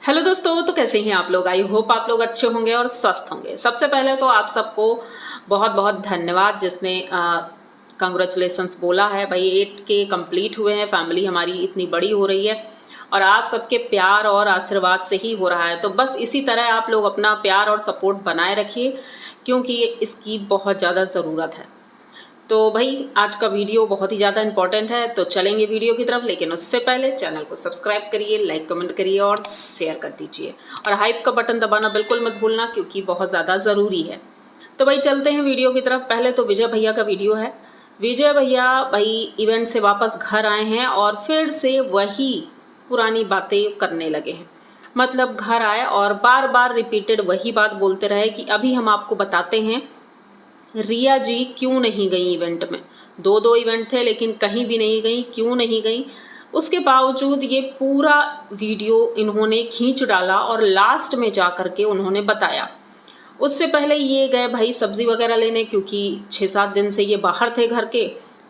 Hello दोस्तों, तो कैसे हैं आप लोग। आई होप आप लोग अच्छे होंगे और स्वस्थ होंगे। सबसे पहले तो आप सबको बहुत बहुत धन्यवाद जिसने कंग्रेचुलेशंस बोला है भाई। 8K कंप्लीट हुए हैं, फैमिली हमारी इतनी बड़ी हो रही है और आप सबके प्यार और आशीर्वाद से ही हो रहा है। तो बस इसी तरह आप लोग अपना प्यार और सपोर्ट बनाए रखिए क्योंकि इसकी बहुत ज़्यादा ज़रूरत है। तो भाई आज का वीडियो बहुत ही ज़्यादा इंपॉर्टेंट है, तो चलेंगे वीडियो की तरफ। लेकिन उससे पहले चैनल को सब्सक्राइब करिए, लाइक कमेंट करिए और शेयर कर दीजिए और हाइप का बटन दबाना बिल्कुल मत भूलना क्योंकि बहुत ज़्यादा ज़रूरी है। तो भाई चलते हैं वीडियो की तरफ। पहले तो विजय भैया का वीडियो है। विजय भैया भाई इवेंट से वापस घर आए हैं और फिर से वही पुरानी बातें करने लगे हैं। मतलब घर आए और बार बार रिपीटेड वही बात बोलते रहे कि अभी हम आपको बताते हैं रिया जी क्यों नहीं गई इवेंट में। दो इवेंट थे लेकिन कहीं भी नहीं गई, क्यों नहीं गई। उसके बावजूद ये पूरा वीडियो इन्होंने खींच डाला और लास्ट में जा कर के उन्होंने बताया। उससे पहले ये गए भाई सब्जी वगैरह लेने क्योंकि 6-7 दिन से ये बाहर थे घर के,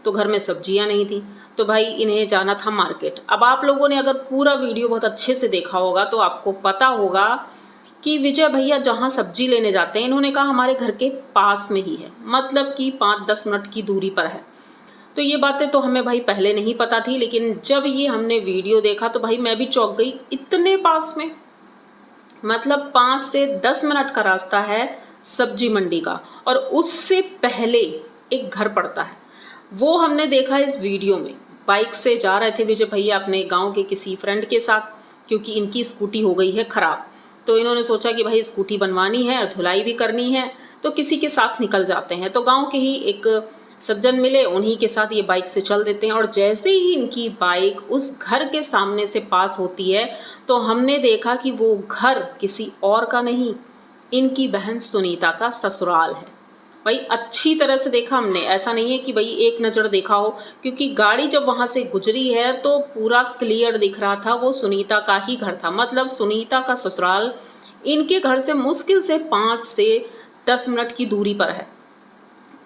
तो घर में सब्जियां नहीं थी, तो भाई इन्हें जाना था मार्केट। अब आप लोगों ने अगर पूरा वीडियो बहुत अच्छे से देखा होगा तो आपको पता होगा कि विजय भैया जहाँ सब्जी लेने जाते हैं, इन्होंने कहा हमारे घर के पास में ही है, मतलब कि 5-10 मिनट की दूरी पर है। तो ये बातें तो हमें भाई पहले नहीं पता थी, लेकिन जब ये हमने वीडियो देखा तो भाई मैं भी चौंक गई। इतने पास में, मतलब 5 से 10 मिनट का रास्ता है सब्जी मंडी का और उससे पहले एक घर पड़ता है। वो हमने देखा इस वीडियो में। बाइक से जा रहे थे विजय भैया अपने गांव के किसी फ्रेंड के साथ क्योंकि इनकी स्कूटी हो गई है ख़राब। तो इन्होंने सोचा कि भाई स्कूटी बनवानी है, धुलाई भी करनी है, तो किसी के साथ निकल जाते हैं। तो गांव के ही एक सज्जन मिले, उन्हीं के साथ ये बाइक से चल देते हैं और जैसे ही इनकी बाइक उस घर के सामने से पास होती है तो हमने देखा कि वो घर किसी और का नहीं, इनकी बहन सुनीता का ससुराल है। भाई अच्छी तरह से देखा हमने, ऐसा नहीं है कि भाई एक नज़र देखा हो, क्योंकि गाड़ी जब वहाँ से गुजरी है तो पूरा क्लियर दिख रहा था वो सुनीता का ही घर था। मतलब सुनीता का ससुराल इनके घर से मुश्किल से 5 से 10 मिनट की दूरी पर है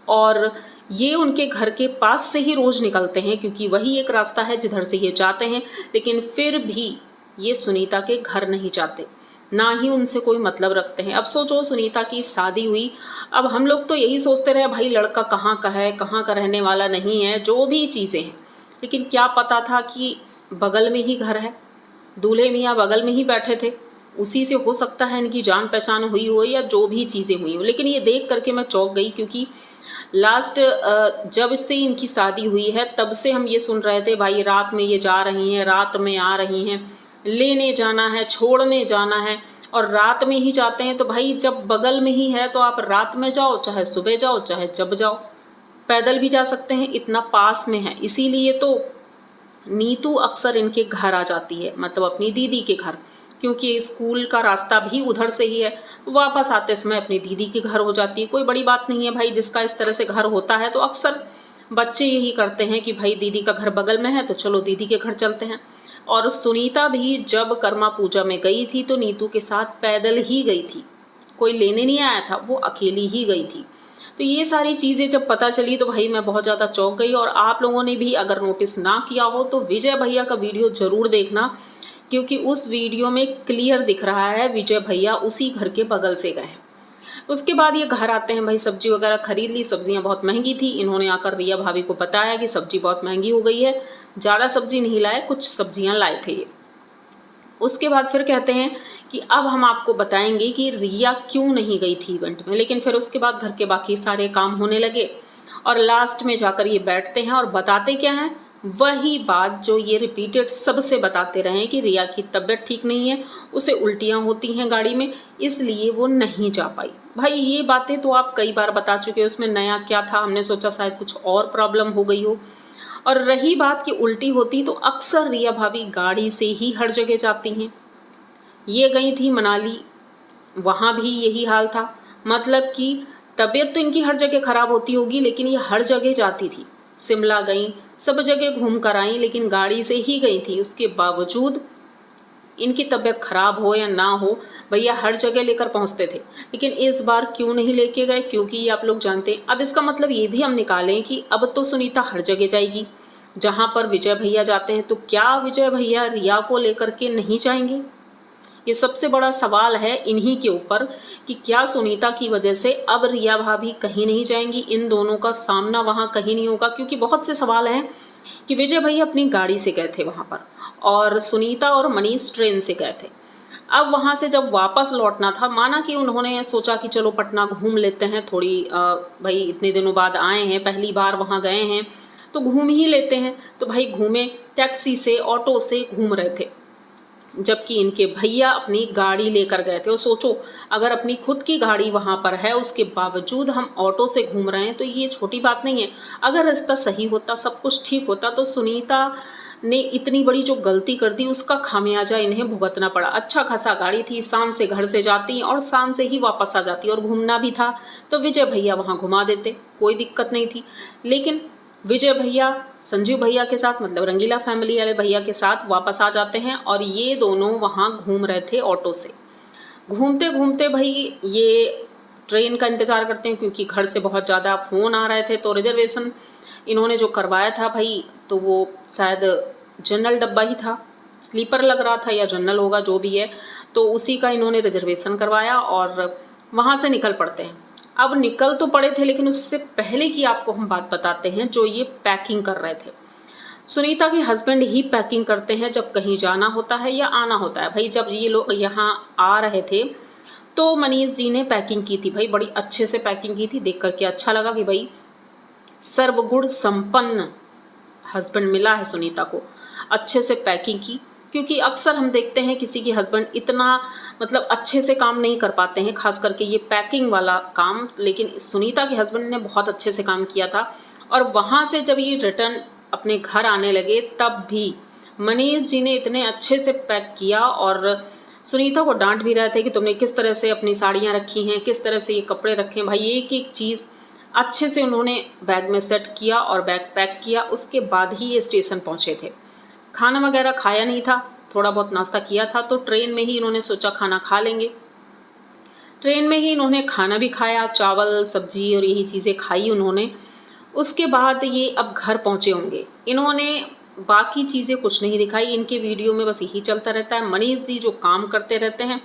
और ये उनके घर के पास से ही रोज़ निकलते हैं क्योंकि वही एक रास्ता है जिधर से ये जाते हैं। लेकिन फिर भी ये सुनीता के घर नहीं जाते, ना ही उनसे कोई मतलब रखते हैं। अब सोचो सुनीता की शादी हुई, अब हम लोग तो यही सोचते रहे भाई लड़का कहाँ का है, कहाँ का रहने वाला नहीं है, जो भी चीज़ें हैं, लेकिन क्या पता था कि बगल में ही घर है, दूल्हे मियाँ बगल में ही बैठे थे, उसी से हो सकता है इनकी जान पहचान हुई हो या जो भी चीज़ें हुई हो। लेकिन ये देख करके मैं चौंक गई क्योंकि लास्ट जब से इनकी शादी हुई है तब से हम ये सुन रहे थे भाई रात में ये जा रही हैं, रात में आ रही हैं, लेने जाना है, छोड़ने जाना है और रात में ही जाते हैं। तो भाई जब बगल में ही है तो आप रात में जाओ, चाहे सुबह जाओ, चाहे जब जाओ, पैदल भी जा सकते हैं, इतना पास में है। इसीलिए तो नीतू अक्सर इनके घर आ जाती है, मतलब अपनी दीदी के घर, क्योंकि स्कूल का रास्ता भी उधर से ही है। वापस आते समय अपनी दीदी के घर हो जाती है। कोई बड़ी बात नहीं है भाई, जिसका इस तरह से घर होता है तो अक्सर बच्चे यही करते हैं कि भाई दीदी का घर बगल में है तो चलो दीदी के घर चलते हैं। और सुनीता भी जब कर्मा पूजा में गई थी तो नीतू के साथ पैदल ही गई थी, कोई लेने नहीं आया था, वो अकेली ही गई थी। तो ये सारी चीज़ें जब पता चली तो भाई मैं बहुत ज़्यादा चौंक गई। और आप लोगों ने भी अगर नोटिस ना किया हो तो विजय भैया का वीडियो ज़रूर देखना क्योंकि उस वीडियो में क्लियर दिख रहा है विजय भैया उसी घर के बगल से गए हैं। उसके बाद ये घर आते हैं, भाई सब्जी वगैरह खरीद ली। सब्जियां बहुत महंगी थी, इन्होंने आकर रिया भाभी को बताया कि सब्जी बहुत महंगी हो गई है। ज़्यादा सब्जी नहीं लाए, कुछ सब्जियां लाए थे ये। उसके बाद फिर कहते हैं कि अब हम आपको बताएंगे कि रिया क्यों नहीं गई थी इवेंट में। लेकिन फिर उसके बाद घर के बाकी सारे काम होने लगे और लास्ट में जाकर ये बैठते हैं और बताते क्या हैं, वही बात जो ये रिपीटेड सबसे बताते रहे कि रिया की तबीयत ठीक नहीं है, उसे उल्टियाँ होती हैं गाड़ी में, इसलिए वो नहीं जा पाई। भाई ये बातें तो आप कई बार बता चुके हो, उसमें नया क्या था, हमने सोचा शायद कुछ और प्रॉब्लम हो गई हो। और रही बात कि उल्टी होती तो अक्सर रिया भाभी गाड़ी से ही हर जगह जाती हैं। ये गई थी मनाली, वहाँ भी यही हाल था। मतलब कि तबीयत तो इनकी हर जगह ख़राब होती होगी लेकिन ये हर जगह जाती थी। शिमला गई, सब जगह घूम कर आई, लेकिन गाड़ी से ही गई थी। उसके बावजूद इनकी तबीयत ख़राब हो या ना हो, भैया हर जगह लेकर पहुंचते थे। लेकिन इस बार क्यों नहीं लेके गए, क्योंकि ये आप लोग जानते हैं। अब इसका मतलब ये भी हम निकालें कि अब तो सुनीता हर जगह जाएगी जहां पर विजय भैया जाते हैं, तो क्या विजय भैया रिया को लेकर के नहीं जाएंगे? ये सबसे बड़ा सवाल है इन्हीं के ऊपर कि क्या सुनीता की वजह से अब रिया भाभी कहीं नहीं जाएंगी, इन दोनों का सामना वहाँ कहीं नहीं होगा। क्योंकि बहुत से सवाल हैं कि विजय भैया अपनी गाड़ी से गए थे वहाँ पर और सुनीता और मनीष ट्रेन से गए थे। अब वहाँ से जब वापस लौटना था, माना कि उन्होंने सोचा कि चलो पटना घूम लेते हैं थोड़ी, भाई इतने दिनों बाद आए हैं, पहली बार वहाँ गए हैं तो घूम ही लेते हैं। तो भाई घूमे, टैक्सी से ऑटो से घूम रहे थे, जबकि इनके भैया अपनी गाड़ी लेकर गए थे। और सोचो अगर अपनी खुद की गाड़ी वहाँ पर है उसके बावजूद हम ऑटो से घूम रहे हैं तो ये छोटी बात नहीं है। अगर रास्ता सही होता, सब कुछ ठीक होता तो सुनीता ने इतनी बड़ी जो गलती कर दी उसका खामियाजा इन्हें भुगतना पड़ा। अच्छा खासा गाड़ी थी, शान से घर से जाती और शान से ही वापस आ जाती, और घूमना भी था तो विजय भैया वहाँ घुमा देते, कोई दिक्कत नहीं थी। लेकिन विजय भैया संजीव भैया के साथ, मतलब रंगीला फैमिली वाले भैया के साथ वापस आ जाते हैं और ये दोनों वहाँ घूम रहे थे ऑटो से। घूमते घूमते भाई ये ट्रेन का इंतज़ार करते हैं क्योंकि घर से बहुत ज़्यादा फ़ोन आ रहे थे। तो रिजर्वेशन इन्होंने जो करवाया था भाई, तो वो शायद जनरल डब्बा ही था, स्लीपर लग रहा था या जनरल होगा जो भी है, तो उसी का इन्होंने रिजर्वेशन करवाया और वहाँ से निकल पड़ते हैं। अब निकल तो पड़े थे लेकिन उससे पहले की आपको हम बात बताते हैं जो ये पैकिंग कर रहे थे। सुनीता के हस्बैंड ही पैकिंग करते हैं जब कहीं जाना होता है या आना होता है। भाई जब ये लोग यहाँ आ रहे थे तो मनीष जी ने पैकिंग की थी, भाई बड़ी अच्छे से पैकिंग की थी। देख करके अच्छा लगा कि भाई सर्वगुण संपन्न हस्बैंड मिला है सुनीता को, अच्छे से पैकिंग की। क्योंकि अक्सर हम देखते हैं किसी के हस्बैंड इतना मतलब अच्छे से काम नहीं कर पाते हैं, खास करके ये पैकिंग वाला काम, लेकिन सुनीता के हस्बैंड ने बहुत अच्छे से काम किया था। और वहाँ से जब ये रिटर्न अपने घर आने लगे तब भी मनीष जी ने इतने अच्छे से पैक किया और सुनीता को डांट भी रहे थे कि तुमने किस तरह से अपनी साड़ियाँ रखी हैं, किस तरह से ये कपड़े रखे हैं। भाई एक एक चीज़ अच्छे से उन्होंने बैग में सेट किया और बैग पैक किया, उसके बाद ही ये स्टेशन पहुँचे थे। खाना वगैरह खाया नहीं था, थोड़ा बहुत नाश्ता किया था, तो ट्रेन में ही इन्होंने सोचा खाना खा लेंगे। ट्रेन में ही इन्होंने खाना भी खाया, चावल सब्जी और यही चीज़ें खाई उन्होंने। उसके बाद ये अब घर पहुँचे होंगे, इन्होंने बाकी चीज़ें कुछ नहीं दिखाई। इनके वीडियो में बस यही चलता रहता है, मनीष जी जो काम करते रहते हैं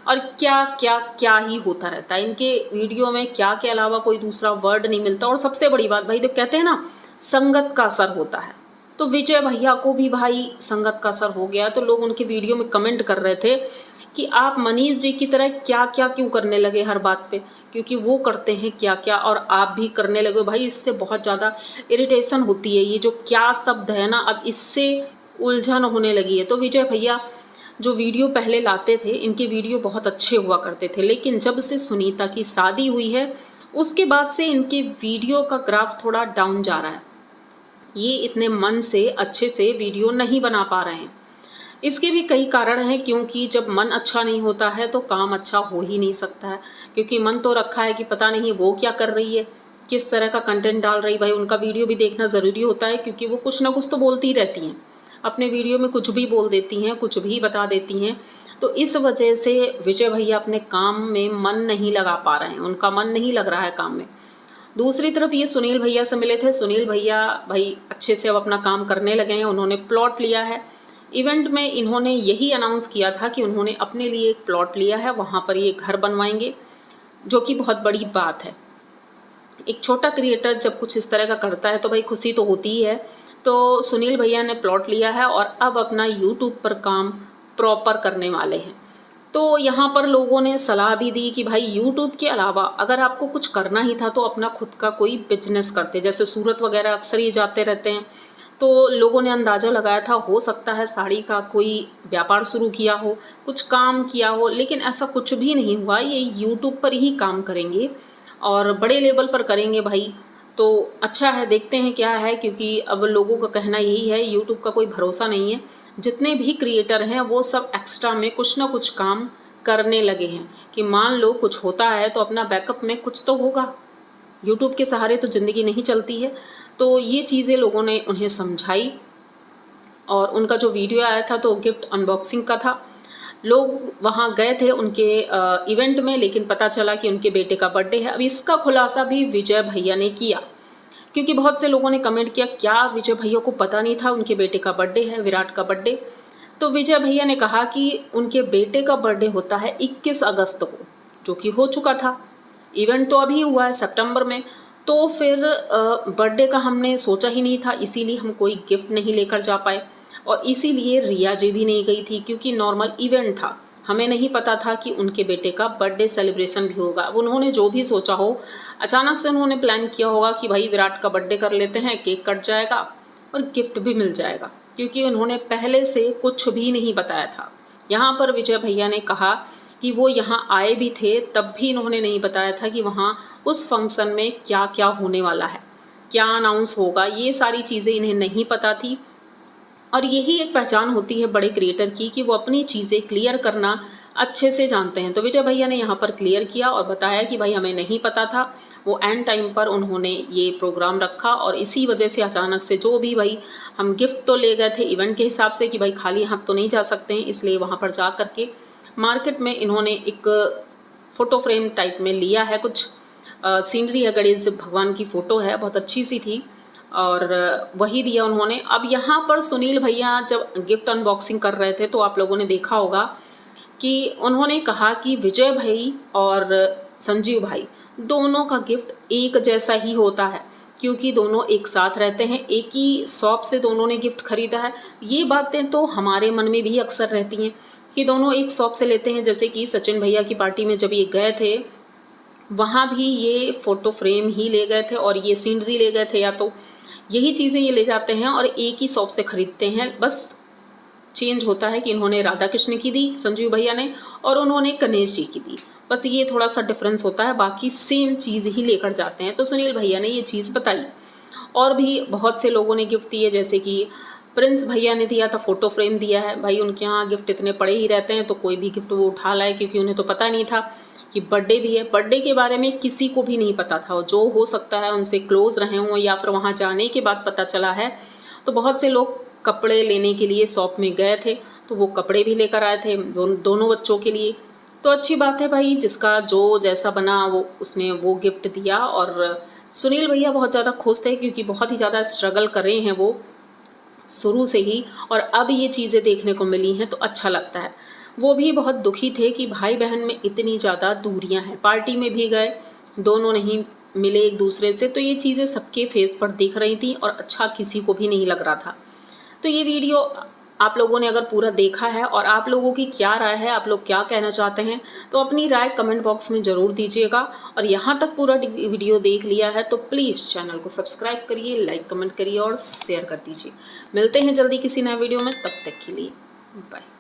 और क्या क्या क्या ही होता रहता है इनके वीडियो में, क्या के अलावा कोई दूसरा वर्ड नहीं मिलता। और सबसे बड़ी बात भाई, तो कहते हैं ना संगत का असर होता है, तो विजय भैया को भी भाई संगत का असर हो गया। तो लोग उनके वीडियो में कमेंट कर रहे थे कि आप मनीष जी की तरह क्या क्या क्यों करने लगे हर बात पे, क्योंकि वो करते हैं क्या क्या और आप भी करने लगे। भाई इससे बहुत ज़्यादा इरिटेशन होती है, ये जो क्या शब्द है ना अब इससे उलझन होने लगी है। तो विजय भैया जो वीडियो पहले लाते थे, इनके वीडियो बहुत अच्छे हुआ करते थे, लेकिन जब से सुनीता की शादी हुई है उसके बाद से इनके वीडियो का ग्राफ थोड़ा डाउन जा रहा है। ये इतने मन से अच्छे से वीडियो नहीं बना पा रहे हैं। इसके भी कई कारण हैं, क्योंकि जब मन अच्छा नहीं होता है तो काम अच्छा हो ही नहीं सकता है। क्योंकि मन तो रखा है कि पता नहीं वो क्या कर रही है, किस तरह का कंटेंट डाल रही। भाई उनका वीडियो भी देखना ज़रूरी होता है, क्योंकि वो कुछ ना कुछ तो बोलती रहती हैं, अपने वीडियो में कुछ भी बोल देती हैं, कुछ भी बता देती हैं। तो इस वजह से विजय भैया अपने काम में मन नहीं लगा पा रहे हैं, उनका मन नहीं लग रहा है काम में। दूसरी तरफ ये सुनील भैया से मिले थे, सुनील भैया भाई अच्छे से अब अपना काम करने लगे हैं, उन्होंने प्लॉट लिया है। इवेंट में इन्होंने यही अनाउंस किया था कि उन्होंने अपने लिए एक प्लॉट लिया है, वहाँ पर ये घर बनवाएंगे, जो कि बहुत बड़ी बात है। एक छोटा क्रिएटर जब कुछ इस तरह का करता है तो भाई खुशी तो होती ही है। तो सुनील भैया ने प्लॉट लिया है और अब अपना यूट्यूब पर काम प्रॉपर करने वाले हैं। तो यहाँ पर लोगों ने सलाह भी दी कि भाई यूट्यूब के अलावा अगर आपको कुछ करना ही था तो अपना खुद का कोई बिजनेस करते। जैसे सूरत वगैरह अक्सर ही जाते रहते हैं, तो लोगों ने अंदाज़ा लगाया था हो सकता है साड़ी का कोई व्यापार शुरू किया हो, कुछ काम किया हो, लेकिन ऐसा कुछ भी नहीं हुआ। ये यूट्यूब पर ही काम करेंगे और बड़े लेवल पर करेंगे भाई। तो अच्छा है, देखते हैं क्या है, क्योंकि अब लोगों का कहना यही है यूट्यूब का कोई भरोसा नहीं है। जितने भी क्रिएटर हैं वो सब एक्स्ट्रा में कुछ ना कुछ काम करने लगे हैं कि मान लो कुछ होता है तो अपना बैकअप में कुछ तो होगा। यूट्यूब के सहारे तो ज़िंदगी नहीं चलती है। तो ये चीज़ें लोगों ने उन्हें समझाई और उनका जो वीडियो आया था तो गिफ्ट अनबॉक्सिंग का था। लोग वहाँ गए थे उनके इवेंट में, लेकिन पता चला कि उनके बेटे का बर्थडे है। अब इसका खुलासा भी विजय भैया ने किया, क्योंकि बहुत से लोगों ने कमेंट किया क्या विजय भैया को पता नहीं था उनके बेटे का बर्थडे है, विराट का बर्थडे। तो विजय भैया ने कहा कि उनके बेटे का बर्थडे होता है 21 अगस्त को, जो कि हो चुका था। इवेंट तो अभी हुआ है सितंबर में, तो फिर बर्थडे का हमने सोचा ही नहीं था, इसीलिए हम कोई गिफ्ट नहीं लेकर जा पाए और इसीलिए रिया जी भी नहीं गई थी, क्योंकि नॉर्मल इवेंट था। हमें नहीं पता था कि उनके बेटे का बर्थडे सेलिब्रेशन भी होगा। उन्होंने जो भी सोचा हो, अचानक से उन्होंने प्लान किया होगा कि भाई विराट का बर्थडे कर लेते हैं, केक कट जाएगा और गिफ्ट भी मिल जाएगा, क्योंकि उन्होंने पहले से कुछ भी नहीं बताया था। यहाँ पर विजय भैया ने कहा कि वो यहाँ आए भी थे, तब भी इन्होंने नहीं बताया था कि वहाँ उस फंक्शन में क्या क्या होने वाला है, क्या अनाउंस होगा, ये सारी चीज़ें इन्हें नहीं पता थी। और यही एक पहचान होती है बड़े क्रिएटर की कि वो अपनी चीज़ें क्लियर करना अच्छे से जानते हैं। तो विजय भैया ने यहाँ पर क्लियर किया और बताया कि भाई हमें नहीं पता था, वो एंड टाइम पर उन्होंने ये प्रोग्राम रखा और इसी वजह से अचानक से जो भी भाई हम गिफ्ट तो ले गए थे इवेंट के हिसाब से कि भाई खाली हाथ तो नहीं जा सकते हैं, इसलिए वहाँ पर जा कर के मार्केट में इन्होंने एक फ़ोटो फ्रेम टाइप में लिया है। कुछ सीनरी है, गणेश भगवान की फ़ोटो है, बहुत अच्छी सी थी और वही दिया उन्होंने। अब यहाँ पर सुनील भैया जब गिफ्ट अनबॉक्सिंग कर रहे थे तो आप लोगों ने देखा होगा कि उन्होंने कहा कि विजय भाई और संजीव भाई दोनों का गिफ्ट एक जैसा ही होता है, क्योंकि दोनों एक साथ रहते हैं, एक ही शॉप से दोनों ने गिफ्ट खरीदा है। ये बातें तो हमारे मन में भी अक्सर रहती हैं कि दोनों एक शॉप से लेते हैं। जैसे कि सचिन भैया की पार्टी में जब ये गए थे, वहाँ भी ये फ़ोटो फ्रेम ही ले गए थे और ये सीनरी ले गए थे, या तो यही चीज़ें ये ले जाते हैं और एक ही शॉप से ख़रीदते हैं। बस चेंज होता है कि इन्होंने राधा कृष्ण की दी संजीव भैया ने और उन्होंने गणेश जी की दी, बस ये थोड़ा सा डिफरेंस होता है, बाकी सेम चीज़ ही लेकर जाते हैं। तो सुनील भैया ने ये चीज़ बताई। और भी बहुत से लोगों ने गिफ्ट दिए, जैसे कि प्रिंस भैया ने दिया था, फ़ोटो फ्रेम दिया है। भाई उनके यहाँ गिफ्ट इतने पड़े ही रहते हैं, तो कोई भी गिफ्ट वो उठा लाए, क्योंकि उन्हें तो पता नहीं था कि बर्थडे भी है। बर्थडे के बारे में किसी को भी नहीं पता था, जो हो सकता है उनसे क्लोज रहे हों या फिर वहाँ जाने के बाद पता चला है। तो बहुत से लोग कपड़े लेने के लिए शॉप में गए थे, तो वो कपड़े भी लेकर आए थे दोनों बच्चों के लिए। तो अच्छी बात है भाई, जिसका जो जैसा बना वो उसने वो गिफ्ट दिया। और सुनील भैया बहुत ज़्यादा खुश थे, क्योंकि बहुत ही ज़्यादा स्ट्रगल कर रहे हैं वो शुरू से ही, और अब ये चीज़ें देखने को मिली हैं तो अच्छा लगता है। वो भी बहुत दुखी थे कि भाई बहन में इतनी ज़्यादा दूरियां हैं। पार्टी में भी गए, दोनों नहीं मिले एक दूसरे से, तो ये चीज़ें सबके फेस पर दिख रही थी और अच्छा किसी को भी नहीं लग रहा था। तो ये वीडियो आप लोगों ने अगर पूरा देखा है और आप लोगों की क्या राय है, आप लोग क्या कहना चाहते हैं, तो अपनी राय कमेंट बॉक्स में ज़रूर दीजिएगा। और यहाँ तक पूरा वीडियो देख लिया है तो प्लीज़ चैनल को सब्सक्राइब करिए, लाइक कमेंट करिए और शेयर कर दीजिए। मिलते हैं जल्दी किसी नए वीडियो में, तब तक के लिए बाय।